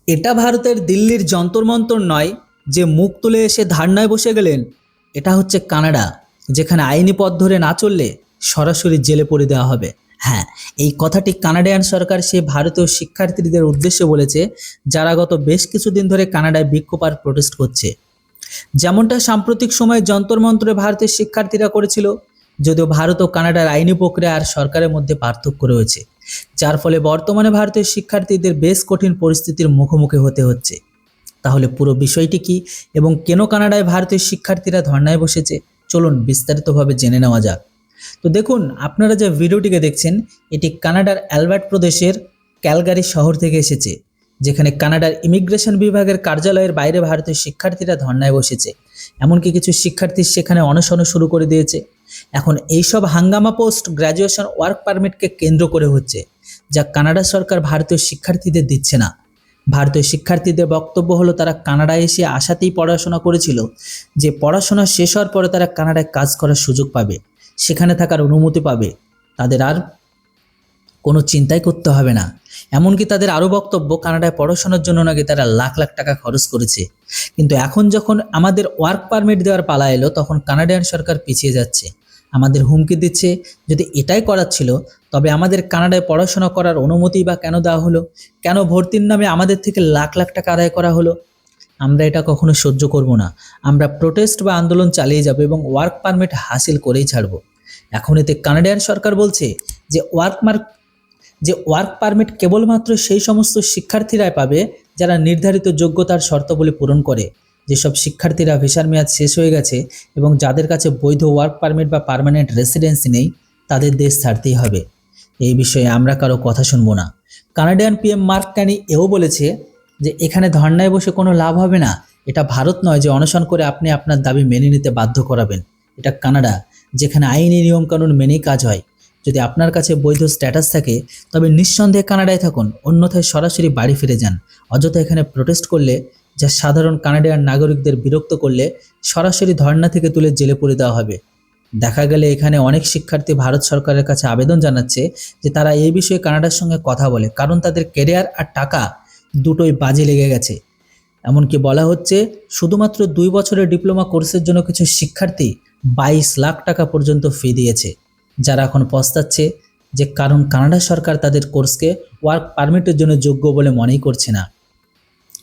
এটা ভারতের দিল্লির যন্তর মন্তর নয় যে মুখ তুলে এসে ধারণায় বসে গেলেন। এটা হচ্ছে কানাডা, যেখানে আইনি পথ ধরে না চললে সরাসরি জেলে পড়ে দেওয়া হবে। হ্যাঁ, এই কথাটি কানাডিয়ান সরকার সেই ভারতীয় শিক্ষার্থীদের উদ্দেশ্যে বলেছে যারা গত বেশ কিছুদিন ধরে কানাডায় বিক্ষোভ আর প্রোটেস্ট করছে। যেমনটা সাম্প্রতিক সময়ে যন্তর মন্ত্রে ভারতের শিক্ষার্থীরা করেছিল, যদিও ভারত ও কানাডার আইনি প্রক্রিয়া আর সরকারের মধ্যে পার্থক্য রয়েছে, যার ফলে বর্তমানে ভারতের শিক্ষার্থীদের বেশ কঠিন পরিস্থিতির মুখোমুখি হতে হচ্ছে। তাহলে পুরো বিষয়টি কি এবং কেন কানাডায় ভারতীয় শিক্ষার্থীরা ধর্নায় বসেছে, চলুন বিস্তারিতভাবে জেনে নেওয়া যাক। তো দেখুন, আপনারা যে ভিডিওটিকে দেখছেন এটি কানাডার অ্যালবার্ট প্রদেশের ক্যালগারি শহর থেকে এসেছে, যেখানে কানাডার ইমিগ্রেশন বিভাগের কার্যালয়ের বাইরে ভারতীয় শিক্ষার্থীরা ধর্নায় বসেছে। এমনকি কিছু শিক্ষার্থী সেখানে অনশন শুরু করে দিয়েছে। এখন এইসব হাঙ্গামা পোস্ট গ্র্যাজুয়েশন ওয়ার্ক পারমিটকে কেন্দ্র করে হচ্ছে, যা কানাডা সরকার ভারতীয় শিক্ষার্থীদের দিচ্ছে না। ভারতীয় শিক্ষার্থীদের বক্তব্য হলো তারা কানাডায় এসে আশাতেই পড়াশোনা করেছিল যে পড়াশোনা শেষ হওয়ার পরে তারা কানাডায় কাজ করার সুযোগ পাবে, সেখানে থাকার অনুমতি পাবে, তাদের আর কোনো চিন্তাই করতে হবে না। এমনকি তাদের আরও বক্তব্য, কানাডায় পড়াশোনার জন্য নাকি তারা লাখ লাখ টাকা খরচ করেছে। কিন্তু এখন যখন আমাদের ওয়ার্ক পারমিট দেওয়ার পালা এলো, তখন কানাডিয়ান সরকার পিছিয়ে যাচ্ছে, আমাদের হুমকি দিচ্ছে। যদি এটাই করার ছিল তবে আমাদের কানাডায় পড়াশোনা করার অনুমতি বা কেন দেওয়া হলো? কেন ভর্তির নামে আমাদের থেকে লাখ লাখ টাকা আদায় করা হলো? আমরা এটা কখনো সহ্য করব না। আমরা প্রোটেস্ট বা আন্দোলন চালিয়ে যাব এবং ওয়ার্ক পারমিট হাসিল করেই ছাড়ব। এখন এতে কানাডিয়ান সরকার বলছে যে ওয়ার্ক পারমিট কেবলমাত্র সেই সমস্ত শিক্ষার্থীরাই পাবে যারা নির্ধারিত যোগ্যতার শর্তাবলী পূরণ করে। যেসব শিক্ষার্থীরা ভিসার মেয়াদ শেষ হয়ে গেছে এবং যাদের কাছে বৈধ ওয়ার্ক পারমিট বা পার্মানেন্ট রেসিডেন্সি নেই, তাদের দেশ ছাড়তেই হবে। এই বিষয়ে আমরা কারো কথা শুনবো না। কানাডিয়ান পিএম মার্ক কার্নি এও বলেছে যে এখানে ধর্নায় বসে কোনো লাভ হবে না। এটা ভারত নয় যে অনশন করে আপনি আপনার দাবি মেনে নিতে বাধ্য করাবেন। এটা কানাডা, যেখানে আইনি নিয়মকানুন মেনেই কাজ হয়। যদি আপনার কাছে বৈধ স্ট্যাটাস থাকে তবে নিঃসন্দেহে কানাডায় থাকুন, অন্যথায় সরাসরি বাড়ি ফিরে যান। অযথা এখানে প্রোটেস্ট করলে, যা সাধারণ কানাডিয়ান নাগরিকদের বিরক্ত করলে, সরাসরি ধর্না থেকে তুলে জেলে পুরে দেওয়া হবে। দেখা গেলে এখানে অনেক শিক্ষার্থী ভারত সরকারের কাছে আবেদন জানাচ্ছে যে তারা এই বিষয়ে কানাডার সঙ্গে কথা বলে, কারণ তাদের ক্যারিয়ার আর টাকা দুটোই বাজে লেগে গেছে। এমনকি বলা হচ্ছে শুধুমাত্র 2 বছরের ডিপ্লোমা কোর্সের জন্য কিছু শিক্ষার্থী 22 লাখ টাকা পর্যন্ত ফি দিয়েছে, যারা এখন পস্তাচ্ছে যে কারণ কানাডা সরকার তাদের কোর্সকে ওয়ার্ক পারমিটের জন্য যোগ্য বলে মনেই করছে না।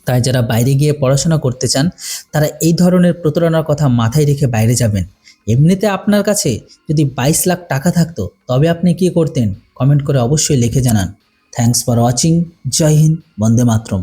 তাই যারা বাইরে গিয়ে পড়াশোনা করতে চান তারা এই ধরনের প্রতারণার কথা মাথায় রেখে বাইরে যাবেন। এমনিতে আপনার কাছে যদি 22 লাখ টাকা থাকতো তবে আপনি কি করতেন? কমেন্ট করে অবশ্যই লিখে জানান। Thanks for watching. জয় হিন্দ, বন্দে মাতরম।